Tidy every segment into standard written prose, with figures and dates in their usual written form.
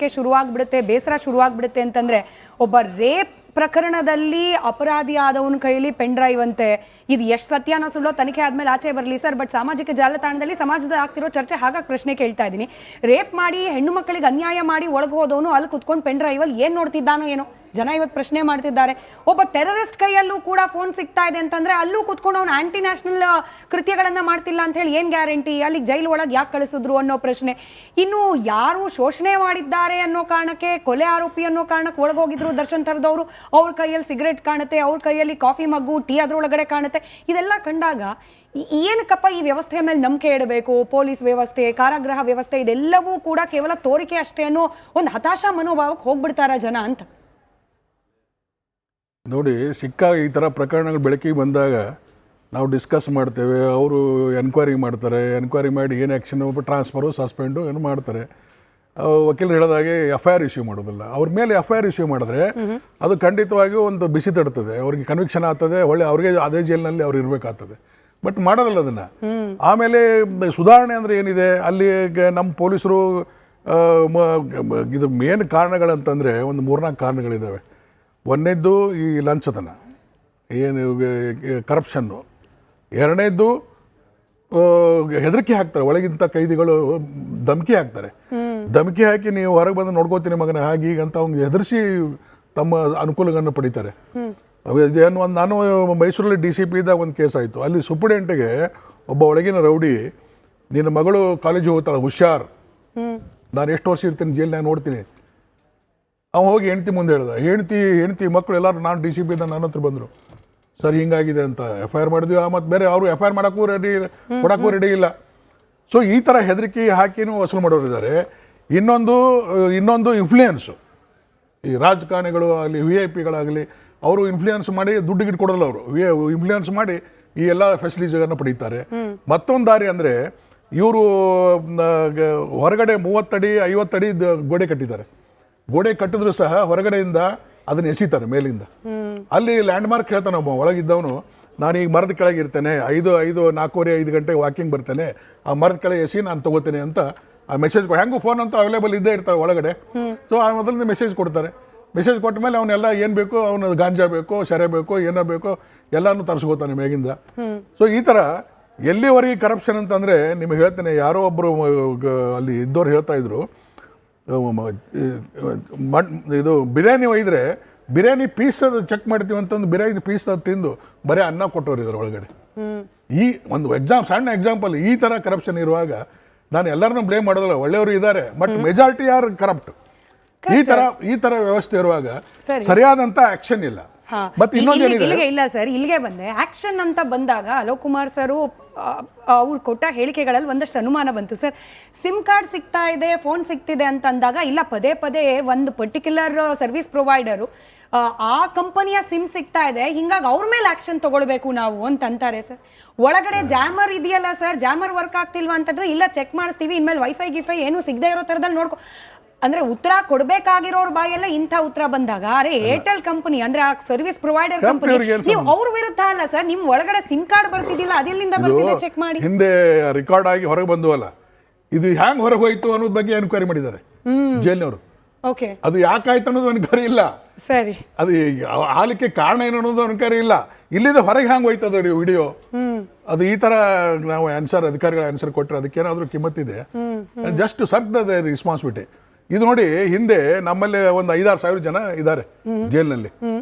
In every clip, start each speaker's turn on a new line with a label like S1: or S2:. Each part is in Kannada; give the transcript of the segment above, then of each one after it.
S1: ಶುರುವಾಗ್ಬಿಡುತ್ತೆ, ಬೇಸರ ಶುರುವಾಗ್ಬಿಡುತ್ತೆ ಅಂತಂದ್ರೆ ಒಬ್ಬ ರೇಪ್ ಪ್ರಕರಣದಲ್ಲಿ ಅಪರಾಧಿ ಆದವನ ಕೈಲಿ ಪೆನ್ ಡ್ರೈವ್ ಅಂತೆ. ಇದು ಎಷ್ಟು ಸತ್ಯನೋ ಸುಳ್ಳೋ ತನಿಖೆ ಆದ್ಮೇಲೆ ಆಚೆ ಬರಲಿ ಸರ್. ಬಟ್ ಸಾಮಾಜಿಕ ಜಾಲತಾಣದಲ್ಲಿ ಸಮಾಜದಲ್ಲಿ ಆಗ್ತಿರೋ ಚರ್ಚೆ ಹಾಗಾಗಿ ಪ್ರಶ್ನೆ ಕೇಳ್ತಾ ಇದ್ದೀನಿ. ರೇಪ್ ಮಾಡಿ ಹೆಣ್ಣು ಮಕ್ಕಳಿಗೆ ಅನ್ಯಾಯ ಮಾಡಿ ಒಳಗೆ ಹೋದವನು ಅಲ್ಲಿ ಕುತ್ಕೊಂಡು ಪೆನ್ ಡ್ರೈವಲ್ಲಿ ಏನು ನೋಡ್ತಿದ್ದಾನೋ ಏನೋ ಜನ ಇವತ್ತು ಪ್ರಶ್ನೆ ಮಾಡ್ತಿದ್ದಾರೆ. ಒಬ್ಬ ಟೆರರಿಸ್ಟ್ ಕೈಯಲ್ಲೂ ಕೂಡ ಫೋನ್ ಸಿಗ್ತಾ ಇದೆ ಅಂತಂದ್ರೆ ಅಲ್ಲೂ ಕುತ್ಕೊಂಡು ಅವನು ಆಂಟಿ ನ್ಯಾಷನಲ್ ಕೃತ್ಯಗಳನ್ನ ಮಾಡ್ತಿಲ್ಲ ಅಂತ ಹೇಳಿ ಏನು ಗ್ಯಾರಂಟಿ? ಅಲ್ಲಿಗೆ ಜೈಲು ಒಳಗೆ ಯಾಕೆ ಕಳಿಸಿದ್ರು ಅನ್ನೋ ಪ್ರಶ್ನೆ. ಇನ್ನು ಯಾರು ಶೋಷಣೆ ಮಾಡಿದ್ದಾರೆ ಅನ್ನೋ ಕಾರಣಕ್ಕೆ, ಕೊಲೆ ಆರೋಪಿ ಅನ್ನೋ ಕಾರಣಕ್ಕೆ ಒಳಗೋಗಿದ್ರು ದರ್ಶನ್ ಥರದವರು, ಅವ್ರ ಕೈಯಲ್ಲಿ ಸಿಗರೇಟ್ ಕಾಣುತ್ತೆ, ಅವ್ರ ಕೈಯಲ್ಲಿ ಕಾಫಿ ಮಗ್ಗು ಟೀ ಅದ್ರೊಳಗಡೆ ಕಾಣುತ್ತೆ. ಇದೆಲ್ಲ ಕಂಡಾಗ ಏನಕ್ಕಪ್ಪ ಈ ವ್ಯವಸ್ಥೆಯ ಮೇಲೆ ನಂಬಿಕೆ ಇಡಬೇಕು? ಪೊಲೀಸ್ ವ್ಯವಸ್ಥೆ, ಕಾರಾಗೃಹ ವ್ಯವಸ್ಥೆ ಇದೆಲ್ಲವೂ ಕೂಡ ಕೇವಲ ತೋರಿಕೆ ಅಷ್ಟೇ ಅನ್ನೋ ಒಂದು ಹತಾಶಾ ಮನೋಭಾವಕ್ಕೆ ಹೋಗ್ಬಿಡ್ತಾರ ಜನ ಅಂತ.
S2: ನೋಡಿ, ಸಿಕ್ಕಾಗ ಈ ಥರ ಪ್ರಕರಣಗಳು ಬೆಳಕಿಗೆ ಬಂದಾಗ ನಾವು ಡಿಸ್ಕಸ್ ಮಾಡ್ತೇವೆ, ಅವರು ಎನ್ಕ್ವೈರಿ ಮಾಡ್ತಾರೆ, ಎನ್ಕ್ವೈರಿ ಮಾಡಿ ಏನು ಆ್ಯಕ್ಷನ್ ಟ್ರಾನ್ಸ್ಫರು ಸಸ್ಪೆಂಡು ಏನು ಮಾಡ್ತಾರೆ. ವಕೀಲರು ಹೇಳಿದಾಗೆ FIR ಇಶ್ಯೂ ಮಾಡೋದಿಲ್ಲ. ಅವ್ರ ಮೇಲೆ FIR ಇಶ್ಯೂ ಮಾಡಿದ್ರೆ ಅದು ಖಂಡಿತವಾಗಿಯೂ ಒಂದು ಬಿಸಿ ತಡ್ತದೆ, ಅವ್ರಿಗೆ ಕನ್ವಿಕ್ಷನ್ ಆಗ್ತದೆ, ಒಳ್ಳೆ ಅವ್ರಿಗೆ ಅದೇ ಜೈಲಿನಲ್ಲಿ ಅವ್ರು ಇರಬೇಕಾಗ್ತದೆ. ಬಟ್ ಮಾಡೋದಿಲ್ಲ ಅದನ್ನು. ಆಮೇಲೆ ಸುಧಾರಣೆ ಅಂದರೆ ಏನಿದೆ ಅಲ್ಲಿ ನಮ್ಮ ಪೊಲೀಸರು ಇದು ಮೇನ್ ಕಾರಣಗಳಂತಂದರೆ ಒಂದು 3-4 ಕಾರಣಗಳಿದ್ದಾವೆ. ಒಂದನೇದ್ದು ಈ ಲಂಚತನ, ಏನು ಕರಪ್ಷನ್ನು. ಎರಡನೇದ್ದು ಹೆದರಿಕೆ ಹಾಕ್ತಾರೆ, ಒಳಗಿಂತ ಕೈದಿಗಳು ಧಮಕಿ ಹಾಕ್ತಾರೆ. ಧಮಕಿ ಹಾಕಿ ನೀವು ಹೊರಗೆ ಬಂದು ನೋಡ್ಕೋತೀನಿ ಮಗನ ಹಾಗೆ ಈಗ ಅಂತ ಅವ್ನಿಗೆ ಹೆದರಿಸಿ ತಮ್ಮ ಅನುಕೂಲಗಳನ್ನು ಪಡಿತಾರೆ. ಏನು ನಾನು ಮೈಸೂರಲ್ಲಿ DCP ಇದ್ದಾಗ ಒಂದು ಕೇಸ್ ಆಯಿತು. ಅಲ್ಲಿ ಸೂಪರ್ಡೆಂಟಿಗೆ ಒಬ್ಬ ಒಳಗಿನ ರೌಡಿ, ನಿನ್ನ ಮಗಳು ಕಾಲೇಜಿಗೆ ಹೋಗ್ತಾಳೆ, ಹುಷಾರ್, ನಾನು ಎಷ್ಟು ವರ್ಷ ಇರ್ತೀನಿ ಜೈಲ್ನಾಗ ನೋಡ್ತೀನಿ. ಅವ್ನು ಹೋಗಿ ಹೆಂಡ್ತಿ ಮುಂದೆ ಹೇಳ್ದ, ಹೆಂಡ್ತಿ ಮಕ್ಕಳು ಎಲ್ಲರೂ ನಾನು DCP ಇದ್ದ ನನ್ನ ಹತ್ರ ಬಂದರು, ಸರ್ ಹಿಂಗಾಗಿದೆ ಅಂತ FIR ಮಾಡಿದ್ವಿ. ಮತ್ತು ಬೇರೆ ಅವರು FIR ಮಾಡೋಕ್ಕೂ ರೆಡಿ, ಕೊಡೋಕ್ಕೂ ರೆಡಿ ಇಲ್ಲ. ಸೊ ಈ ಥರ ಹೆದರಿಕೆ ಹಾಕಿನೂ ವಸೂಲು ಮಾಡೋರು ಇದ್ದಾರೆ. ಇನ್ನೊಂದು ಇನ್ಫ್ಲೂಯೆನ್ಸು, ಈ ರಾಜಕಾರಣಿಗಳು ಆಗಲಿ, VIP ಗಳಾಗಲಿ, ಅವರು ಇನ್ಫ್ಲೂಯೆನ್ಸ್ ಮಾಡಿ ದುಡ್ಡು ಗಿಟ್ಟು ಕೊಡೋಲ್ಲ, ಅವರು ಇನ್ಫ್ಲೂಯೆನ್ಸ್ ಮಾಡಿ ಈ ಎಲ್ಲ ಫೆಸಿಲಿಟೀಸ್ಗಳನ್ನು ಪಡೀತಾರೆ. ಮತ್ತೊಂದು ದಾರಿ ಅಂದರೆ ಇವರು ಹೊರಗಡೆ 30 ಅಡಿ 50 ಅಡಿ ಗೋಡೆ ಕಟ್ಟಿದ್ದಾರೆ. ಗೋಡೆ ಕಟ್ಟಿದ್ರು ಸಹ ಹೊರಗಡೆಯಿಂದ ಅದನ್ನ ಎಸಿತಾರೆ ಮೇಲಿಂದ. ಅಲ್ಲಿ ಲ್ಯಾಂಡ್ ಮಾರ್ಕ್ ಹೇಳ್ತಾನೆ ಒಬ್ಬ ಒಳಗಿದ್ದವನು, ನಾನು ಈಗ ಮರದ ಕೆಳಗೆ ಇರ್ತೇನೆ, 4:45 ಗಂಟೆಗೆ ವಾಕಿಂಗ್ ಬರ್ತೇನೆ, ಆ ಮರದ ಕೆಳಗೆ ಎಸಿ ನಾನು ತಗೋತೇನೆ ಅಂತ ಆ ಮೆಸೇಜ್. ಹೆಂಗೂ ಫೋನ್ ಅಂತೂ ಅವೈಲೇಬಲ್ ಇದ್ದೇ ಇರ್ತಾವೆ ಒಳಗಡೆ. ಸೊ ಆ ಮೊದಲಿಂದ ಮೆಸೇಜ್ ಕೊಡ್ತಾರೆ. ಮೆಸೇಜ್ ಕೊಟ್ಟ ಮೇಲೆ ಅವನ್ನೆಲ್ಲ ಏನು ಬೇಕು, ಅವನು ಗಾಂಜಾ ಬೇಕು, ಸೆರೆ ಬೇಕು, ಏನೋ ಬೇಕು ಎಲ್ಲನೂ ತರಿಸ್ಕೋತಾನೆ ಮೇಗಿಂದ. ಸೊ ಈ ಥರ ಎಲ್ಲಿವರೆಗೆ ಕರಪ್ಷನ್ ಅಂತಂದರೆ ನಿಮಗೆ ಹೇಳ್ತೇನೆ. ಯಾರೋ ಒಬ್ಬರು ಅಲ್ಲಿ ಇದ್ದವ್ರು ಹೇಳ್ತಾ ಇದ್ರು, ಇದು ಬಿರಿಯಾನಿ ಒಯ್ದರೆ ಬಿರಿಯಾನಿ ಪೀಸ್ ಅದು ಚೆಕ್ ಮಾಡ್ತೀವಿ ಅಂತಂದು ಬಿರಿಯಾನಿ ಪೀಸ್ ಅದು ತಿಂದು ಬರೀ ಅನ್ನ ಕೊಟ್ಟವ್ರು ಇದ್ದಾರೆ ಒಳಗಡೆ. ಈ ಒಂದು ಸಣ್ಣ ಎಕ್ಸಾಂಪಲ್. ಈ ಥರ ಕರಪ್ಷನ್ ಇರುವಾಗ ನಾನು ಎಲ್ಲರನ್ನೂ ಬ್ಲೇಮ್ ಮಾಡೋದಿಲ್ಲ, ಒಳ್ಳೆಯವರು ಇದ್ದಾರೆ, ಬಟ್ ಮೆಜಾರಿಟಿ ಆರ್ ಕರಪ್ಟ್. ಈ ಥರ ವ್ಯವಸ್ಥೆ ಇರುವಾಗ ಸರಿಯಾದಂಥ ಆಕ್ಷನ್ ಇಲ್ಲ.
S1: ಇಲ್ಲ ಸರ್, ಇಲ್ಲಿಗೆ ಬಂದೆ. ಆಕ್ಷನ್ ಅಂತ ಬಂದಾಗ ಅಲೋಕ್ ಕುಮಾರ್ ಸರ್ ಅವ್ರು ಕೊಟ್ಟ ಹೇಳಿಕೆಗಳಲ್ಲಿ ಒಂದಷ್ಟು ಅನುಮಾನ ಬಂತು ಸರ್. ಸಿಮ್ ಕಾರ್ಡ್ ಸಿಗ್ತಾ ಇದೆ, ಫೋನ್ ಸಿಗ್ತಿದೆ ಅಂತ ಅಂದಾಗ ಇಲ್ಲ, ಪದೇ ಪದೇ ಒಂದು ಪರ್ಟಿಕ್ಯುಲರ್ ಸರ್ವಿಸ್ ಪ್ರೊವೈಡರು ಆ ಕಂಪನಿಯ ಸಿಮ್ ಸಿಗ್ತಾ ಇದೆ, ಹಿಂಗಾಗಿ ಅವ್ರ ಮೇಲೆ ಆಕ್ಷನ್ ತಗೊಳ್ಬೇಕು ನಾವು ಅಂತ ಅಂತಾರೆ ಸರ್. ಒಳಗಡೆ ಜಾಮರ್ ಇದೆಯಲ್ಲ ಸರ್, ಜಾಮರ್ ವರ್ಕ್ ಆಗ್ತಿಲ್ವಾ ಅಂತಂದ್ರೆ ಇಲ್ಲ ಚೆಕ್ ಮಾಡಿಸ್ತೀವಿ, ಇನ್ಮೇಲೆ ವೈಫೈ ಗಿಫೈ ಏನು ಸಿಗದೆ ಇರೋ ಥರದಲ್ಲಿ ನೋಡ್ಕೊ ಅಂದ್ರೆ ಉತ್ತರ ಕೊಡ್ಬೇಕಾಗಿರೋರ್ ಬಾಯೆಲ್ಲ ಇಂಥ ಉತ್ತರ ಬಂದಾಗ, ಅರೆ ಏರ್ಟೆಲ್ ಕಂಪನಿ ಅಂದ್ರೆ ಆ ಸರ್ವಿಸ್ ಪ್ರೊವೈಡರ್ ಕಂಪನಿ, ನೀವು ಅವ್ರ ವಿರುದ್ಧ ಅಲ್ಲ ಸರ್, ನಿಮ್ ಒಳಗಡೆ ಸಿಮ್ ಕಾರ್ಡ್ ಬರ್ತಿದ್ದಿಲ್ಲ, ಅದೆಲ್ಲಿಂದ ಬರ್ತಿದೆ ಚೆಕ್ ಮಾಡಿ.
S2: ಹಿಂದೆ ರೆಕಾರ್ಡ್ ಆಗಿ ಹೊರಗೆ ಬಂದುವಲ್ಲ, ಇದು ಹ್ಯಾಂಗ್ ಹೊರಗೆ ಹೋಯ್ತು ಅನ್ನೋದ್ ಬಗ್ಗೆ ಎನ್ಕ್ವೈರಿ ಮಾಡಿದ್ದಾರೆ ಜೈಲಿನವರು. ಅದು ಯಾಕಾಯ್ತು ಅನ್ನೋದು ಎನ್ಕ್ವೈರಿ ಇಲ್ಲ.
S1: ಸರಿ,
S2: ಅದು ಆಲಿಕ್ಕೆ ಕಾರಣ ಏನು ಅನ್ನೋದು ಎನ್ಕ್ವೈರಿ ಇಲ್ಲ. ಇಲ್ಲಿಂದ ಹೊರಗೆ ಹ್ಯಾಂಗ್ ಹೋಯ್ತದ ವಿಡಿಯೋ, ಅದು ಈ ತರ ನಾವು ಅಧಿಕಾರಿಗಳ ಆನ್ಸರ್ ಕೊಟ್ಟರೆ ಅದಕ್ಕೇನಾದ್ರೂ ಕಿಮ್ಮತ್ತಿದೆ? Just shirk the responsibility. ಇದು ನೋಡಿ, ಹಿಂದೆ ನಮ್ಮಲ್ಲಿ ಒಂದು 5-6 ಸಾವಿರ ಜನ ಇದ್ದಾರೆ ಜೈಲಿನಲ್ಲಿ.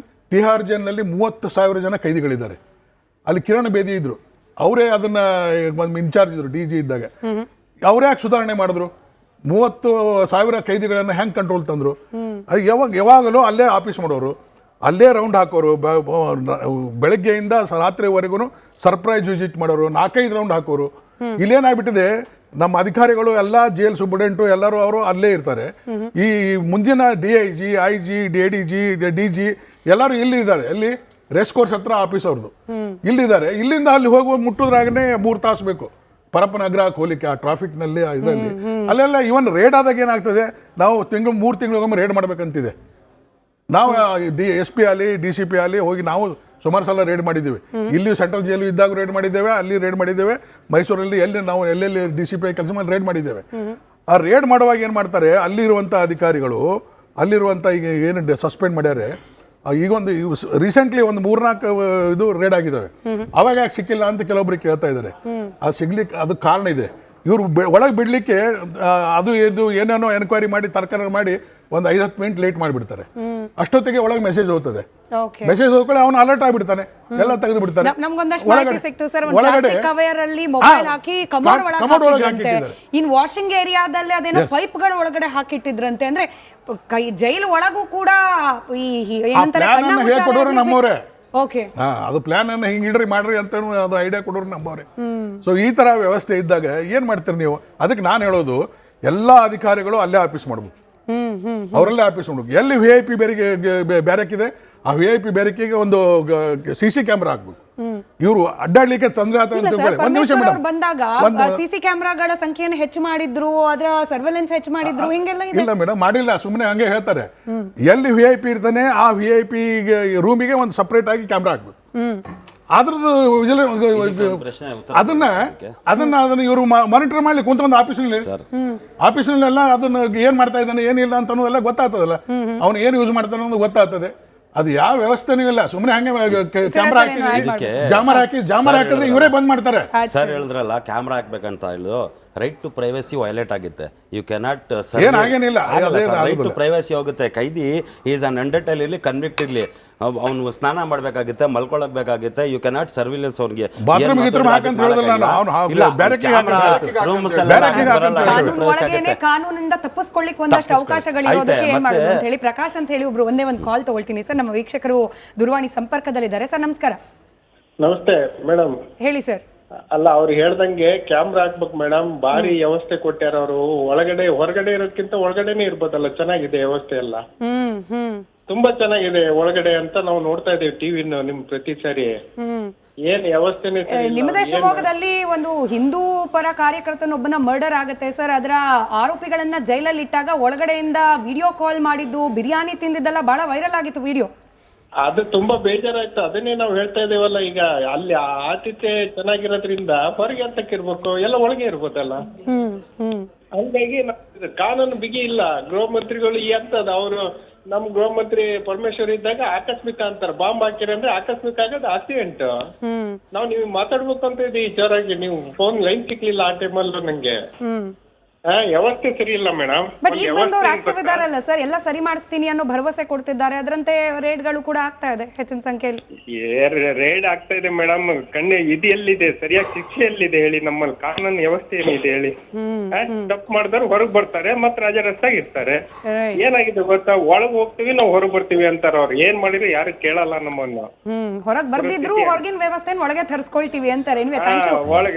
S2: ತಿಹಾರ್ ಜೈಲಿನಲ್ಲಿ 30,000 ಜನ ಕೈದಿಗಳಿದ್ದಾರೆ. ಅಲ್ಲಿ ಕಿರಣ್ ಬೇದಿ ಇದ್ರು, ಅವರೇ ಅದನ್ನ ಇನ್ಚಾರ್ಜ್ ಇದ್ರು DG ಇದ್ದಾಗ. ಅವರೇ ಯಾಕೆ ಸುಧಾರಣೆ ಮಾಡಿದ್ರು? 30,000 ಕೈದಿಗಳನ್ನ ಹೆಂಗ್ ಕಂಟ್ರೋಲ್ ತಂದ್ರು? ಯಾವಾಗಲೂ ಅಲ್ಲೇ ಆಫೀಸ್ ಮಾಡೋರು, ಅಲ್ಲೇ ರೌಂಡ್ ಹಾಕೋರು, ಬೆಳಗ್ಗೆಯಿಂದ ರಾತ್ರಿವರೆಗೂ ಸರ್ಪ್ರೈಸ್ ವಿಸಿಟ್ ಮಾಡೋರು, 4-5 ರೌಂಡ್ ಹಾಕೋರು. ಇಲ್ಲೇನಾಗ್ಬಿಟ್ಟಿದೆ, ನಮ್ಮ ಅಧಿಕಾರಿಗಳು ಎಲ್ಲ ಜೈಲ್ ಸೂಪರ್ಡೆಂಟು ಎಲ್ಲರೂ ಅವರು ಅಲ್ಲೇ ಇರ್ತಾರೆ. ಈ ಮುಂದಿನ DIG, IG, ADG, DG ಎಲ್ಲರೂ ಇಲ್ಲಿ ಇದ್ದಾರೆ. ಅಲ್ಲಿ ರೇಸ್ ಕೋರ್ಸ್ ಹತ್ರ ಆಫೀಸ್ ಅವ್ರದ್ದು ಇಲ್ಲಿದ್ದಾರೆ. ಇಲ್ಲಿಂದ ಅಲ್ಲಿ ಹೋಗುವ ಮುಟ್ಟೋದ್ರಾಗನೇ 3 ತಾಸು ಬೇಕು ಪರಪ್ಪನಗರಕ್ಕೆ ಹೋಗ್ಲಿಕ್ಕೆ, ಆ ಟ್ರಾಫಿಕ್ನಲ್ಲಿ ಇದರಲ್ಲಿ. ಅಲ್ಲೆಲ್ಲ ಇವನ್ ರೇಡ್ ಆದಾಗ ಏನಾಗ್ತದೆ, ನಾವು 3 ತಿಂಗಳಿಗೊಮ್ಮೆ ರೇಡ್ ಮಾಡ್ಬೇಕಂತಿದೆ. ನಾವು SP ಆಗಲಿ DCP ಆಗಲಿ ಹೋಗಿ ನಾವು ಸುಮಾರು ಸಲ ರೇಡ್ ಮಾಡಿದ್ದೇವೆ. ಇಲ್ಲಿ ಸೆಂಟ್ರಲ್ ಜೈಲು ಇದ್ದಾಗ ರೇಡ್ ಮಾಡಿದ್ದೇವೆ, ಅಲ್ಲಿ ರೇಡ್ ಮಾಡಿದ್ದೇವೆ, ಮೈಸೂರಲ್ಲಿ ಎಲ್ಲಿ ನಾವು ಎಲ್ಲೆಲ್ಲಿ DCP ಕೆಲಸ ಮಾಡಿ ರೇಡ್ ಮಾಡಿದ್ದೇವೆ. ಆ ರೇಡ್ ಮಾಡುವಾಗ ಏನು ಮಾಡ್ತಾರೆ, ಅಲ್ಲಿರುವಂಥ ಅಧಿಕಾರಿಗಳು, ಅಲ್ಲಿರುವಂಥ ಈಗ ಏನು ಸಸ್ಪೆಂಡ್ ಮಾಡ್ಯಾರೆ, ಈಗೊಂದು ರೀಸೆಂಟ್ಲಿ ಒಂದು 3-4 ಇದು ರೇಡ್ ಆಗಿದ್ದಾವೆ. ಅವಾಗ ಯಾಕೆ ಸಿಕ್ಕಿಲ್ಲ ಅಂತ ಕೆಲವೊಬ್ರು ಕೇಳ್ತಾ ಇದ್ದಾರೆ. ಅದು ಸಿಗ್ಲಿಕ್ಕೆ ಅದು ಕಾರಣ ಇದೆ. ಇವರು ಒಳಗೆ ಬಿಡ್ಲಿಕ್ಕೆ ಅದು ಇದು ಏನೇನೋ ಎನ್ಕ್ವೈರಿ ಮಾಡಿ ತರ್ಕಾರ ಮಾಡಿ ಒಂದು 5-10 ಮಿನಿಟ್ ಲೇಟ್ ಮಾಡಿಬಿಡ್ತಾರೆ. ಅಷ್ಟೊತ್ತಿಗೆ ಒಳಗೆ ಮೆಸೇಜ್ ಹೋಗ್ತದೆ. ಮೆಸೇಜ್ ಹೋಗ್ಕೊಳ್ಳಿ ಅವನು ಅಲರ್ಟ್ ಆಗಿಬಿಡ್ತಾನೆ, ಎಲ್ಲ ತೆಗೆದು ಬಿಡ್ತಾನೆ.
S1: ಇನ್ ವಾಷಿಂಗ್ ಏರಿಯಾದಲ್ಲಿ ಅದೇನೋ ಪೈಪ್ಗಳ ಒಳಗಡೆ ಹಾಕಿಟ್ಟಿದ್ರಂತೆ. ಅಂದ್ರೆ ಜೈಲು ಒಳಗೂ ಕೂಡ
S2: ಹೇಳ್ಕೊಡೋರು ನಮ್ಮವ್ರೆ.
S1: ಓಕೆ,
S2: ಅದು ಪ್ಲಾನ್ ಅನ್ನ ಹಿಂಗ್ ಇಡ್ರಿ ಮಾಡ್ರಿ ಅಂತ ಅದು ಐಡಿಯಾ ಕೊಡೋರು ನಮ್ಮವ್ರೆ. ಸೊ ಈ ತರ ವ್ಯವಸ್ಥೆ ಇದ್ದಾಗ ಏನ್ ಮಾಡ್ತೀರಿ ನೀವು? ಅದಕ್ಕೆ ನಾನು ಹೇಳೋದು, ಎಲ್ಲಾ ಅಧಿಕಾರಿಗಳು ಅಲ್ಲೇ ಆಫೀಸ್ ಮಾಡ್ಬೇಕು, ಅವರಲ್ಲೇ ಆಫೀಸ್ ಮಾಡ್ಬೇಕು. ಎಲ್ಲಿ VIP ಬ್ಯಾರೆಕ್ ಇದೆ, ಆ VIP ಬ್ಯಾರೆಕಿಗೆ ಒಂದು CC ಕ್ಯಾಮ್ರಾ ಹಾಕ್ಬೇಕು. ಇವರು ಅಡ್ಡಾಡ್ಲಿಕ್ಕೆ ತೊಂದರೆ ಆತ ಅಂತ ಒಂದ್ ನಿಮಿಷ
S1: ಬಂದಾಗ ಸಿಸಿ ಕ್ಯಾಮೆರಾಗಳ ಸಂಖ್ಯೆಯನ್ನು ಹೆಚ್ಚು ಮಾಡಿದ್ರು, ಅದರ ಸರ್ವೆಲೆನ್ಸ್ ಹೆಚ್ಚು ಮಾಡಿದ್ರು, ಹಿಂಗೆಲ್ಲ
S2: ಇಲ್ಲ ಮೇಡಮ್, ಮಾಡಿಲ್ಲ, ಸುಮ್ಮನೆ ಹಂಗೆ ಹೇಳ್ತಾರೆ. ಎಲ್ಲಿ VIP ಇರ್ತಾನೆ ಆ VIP ರೂಮಿಗೆ ಒಂದು ಸಪರೇಟ್ ಆಗಿ ಕ್ಯಾಮ್ರಾ ಹಾಕ್ಬೇಕು. ಅದ್ರದ್ದು ಅದನ್ನ ಇವರು ಮಾನಿಟರ್ ಮಾಡ್ಲಿಕ್ಕೆ ಕುಂತ ಒಂದು ಆಫೀಸ್ನಲ್ಲೆಲ್ಲ ಅದನ್ನ ಏನ್ ಮಾಡ್ತಾ ಇದ್ದಾನೆ ಏನಿಲ್ಲ ಅಂತ ಎಲ್ಲ ಗೊತ್ತಾಗ್ತದಲ್ಲ, ಅವ್ನು ಏನ್ ಯೂಸ್ ಮಾಡ್ತಾನೆ ಅನ್ನೋದು ಗೊತ್ತಾಗ್ತದೆ. ಅದು ಯಾವ ವ್ಯವಸ್ಥೆನೂ ಇಲ್ಲ, ಸುಮ್ಮನೆ ಹಂಗೆ ಕ್ಯಾಮ್ರಾ ಹಾಕಿ ಜಾಮರ್ ಹಾಕಿದ್ರೆ ಇವರೇ ಬಂದ್ ಮಾಡ್ತಾರೆ.
S3: ಸರ್ ಹೇಳಿದ್ರಲ್ಲ ಕ್ಯಾಮ್ರಾ ಹಾಕ್ಬೇಕಂತ ಹೇಳುದು, ರೈಟ್ ಟು ಪ್ರೈವಸಿ ವೈಲೇಟ್ ಆಗುತ್ತೆ. You cannot right to privacy ಹೋಗುತ್ತೆ. ಕೈದಿ ಈಸ್ ಅನ್ ಅಂಡರ್ಟೈಲ್ ಇರ್ಲಿ, ಕನ್ವಿಕ್ಟ್ ಇರ್ಲಿ, ಅವನು ಸ್ನಾನ ಮಾಡ್ಬೇಕಾಗುತ್ತೆ, ಮಲ್ಕೊಳಕ್ ಬೇಕಾಗುತ್ತೆ. ಯು ಕೆನಾಟ್ ಸರ್ವಿಲೆನ್ಸ್ ಅವ್ನಿಗೆ
S1: ಕಾನೂನಿಂದ ತಪ್ಪಿಸ್ಕೊಳ್ಳಿಕ್ಕೆ ಒಂದಷ್ಟು ಅವಕಾಶಗಳಿರೋದಕ್ಕೆ ಏನ್ ಮಾಡೋದು ಅಂತ ಹೇಳಿ ಪ್ರಕಾಶ್ ಅಂತ ಹೇಳಿ ಒಬ್ರು ಒಂದೇ ಒಂದು ಕಾಲ್ ತಗೊಳ್ತೀನಿ ಸರ್. ನಮ್ಮ ವೀಕ್ಷಕರು ದೂರವಾಣಿ ಸಂಪರ್ಕದಲ್ಲಿದ್ದಾರೆ. ಸರ್ ನಮಸ್ಕಾರ.
S4: ನಮಸ್ತೆ ಮೇಡಮ್.
S1: ಹೇಳಿ ಸರ್.
S4: ಅಲ್ಲ, ಅವ್ರು ಹೇಳ್ದಂಗೆ ಕ್ಯಾಮ್ರಾ ಹಾಕ್ಬೇಕು ಮೇಡಮ್, ಭಾರಿ ವ್ಯವಸ್ಥೆ ಕೊಟ್ಟಾರ ಅವರು. ಒಳಗಡೆ ಹೊರಗಡೆ ಇರೋಕ್ಕಿಂತ ಒಳಗಡೆನೆ ಇರ್ಬೋದಲ್ಲ, ಚೆನ್ನಾಗಿದೆ ವ್ಯವಸ್ಥೆ ಎಲ್ಲ, ತುಂಬಾ ಚೆನ್ನಾಗಿದೆ ಒಳಗಡೆ ಅಂತ ನಾವು ನೋಡ್ತಾ ಇದೀವಿ ಟಿವಿ ನಿಮ್ ಪ್ರತಿ ಸಾರಿ. ಏನ್ ವ್ಯವಸ್ಥೆನೇ
S1: ನಿಮ್ಮದೇ ಶಿವಮೊಗ್ಗದಲ್ಲಿ ಒಂದು ಹಿಂದೂ ಪರ ಕಾರ್ಯಕರ್ತನೊಬ್ಬನ ಮರ್ಡರ್ ಆಗುತ್ತೆ ಸರ್. ಅದರ ಆರೋಪಿಗಳನ್ನ ಜೈಲಲ್ಲಿ ಇಟ್ಟಾಗ ಒಳಗಡೆಯಿಂದ ವಿಡಿಯೋ ಕಾಲ್ ಮಾಡಿದ್ದು, ಬಿರಿಯಾನಿ ತಿಂದಿದ್ದೆಲ್ಲ ಬಹಳ ವೈರಲ್ ಆಗಿತ್ತು ವಿಡಿಯೋ.
S4: ಅದು ತುಂಬಾ ಬೇಜಾರಾಯ್ತು. ಅದನ್ನೇ ನಾವು ಹೇಳ್ತಾ ಇದೀವಲ್ಲ, ಈಗ ಅಲ್ಲಿ ಆತಿಥ್ಯ ಚೆನ್ನಾಗಿರೋದ್ರಿಂದ ಹೊರಗೆ ಅಂತಕ್ಕಿರ್ಬೇಕು, ಎಲ್ಲ ಒಳಗೆ ಇರ್ಬೋದಲ್ಲ. ಹಂಗಾಗಿ ಕಾನೂನು ಬಿಗಿ ಇಲ್ಲ. ಗೃಹ ಮಂತ್ರಿಗಳು ಎಂತದ, ಅವರು ನಮ್ ಗೃಹ ಮಂತ್ರಿ ಪರಮೇಶ್ವರ್ ಇದ್ದಾಗ ಆಕಸ್ಮಿಕ ಅಂತಾರ, ಬಾಂಬ್ ಹಾಕಿರ ಅಂದ್ರೆ ಆಕಸ್ಮಿಕ ಆಗೋದು ಆಕ್ಸಿಡೆಂಟ್. ನಾವು ನೀವು ಮಾತಾಡ್ಬೇಕು ಅಂತ ಇದೀವಿ ಜೋರಾಗಿ, ನೀವು ಫೋನ್ ಲೈನ್ ಸಿಕ್ಲಿಲ್ಲ ಆ ಟೈಮಲ್ಲೂ ನಂಗೆ. ವ್ಯವಸ್ಥೆ ಸರಿ ಇಲ್ಲ ಮೇಡಮ್.
S1: ಬಟ್ ಈಗ ಬಂದವ್ರು ಆಕ್ಟಿವ್ ಇದಾರಲ್ಲ ಸರ್, ಎಲ್ಲ ಸರಿ ಮಾಡಿಸ್ತೀನಿ ಅನ್ನೋ ಭರವಸೆ ಕೊಡ್ತಿದ್ದಾರೆ. ಅದರಂತೆ ರೇಡ್ಗಳು ಕೂಡ ಆಗ್ತಾ ಇದೆ ಹೆಚ್ಚಿನ ಸಂಖ್ಯೆಯಲ್ಲಿ.
S4: ರೇಡ್ ಆಗ್ತಾ ಇದೆ ಮೇಡಮ್. ಇದು ಎಲ್ಲಿದೆ, ಸರಿಯಾಗಿ ಶಿಕ್ಷೆ ಎಲ್ಲಿದೆ ಹೇಳಿ? ನಮ್ಮಲ್ಲಿ ಕಾನೂನು ವ್ಯವಸ್ಥೆ ಏನಿದೆ ಹೇಳಿ? ತಪ್ಪು ಮಾಡಿದವ್ರು ಹೊರಗೆ ಬರ್ತಾರೆ, ಮತ್ತೆ ರಾಜರಸ್ತಾಗಿರ್ತಾರೆ. ಏನಾಗಿದೆ ಗೊತ್ತಾ, ಒಳಗ್ ಹೋಗ್ತೀವಿ ನಾವು ಹೊರಗೆ ಬರ್ತೀವಿ ಅಂತಾರ ಅವ್ರು. ಏನ್ ಮಾಡಿದ್ರು ಯಾರು ಕೇಳಲ್ಲ ನಮ್ಮನ್ನ.
S1: ಹೊರಗೆ ಬರ್ದಿದ್ರು ಹೊರಗಿನ ವ್ಯವಸ್ಥೆ ಒಳಗೆ ತರಿಸ್ಕೊಳ್ತೀವಿ ಅಂತಾರೆ. ಒಳಗೆ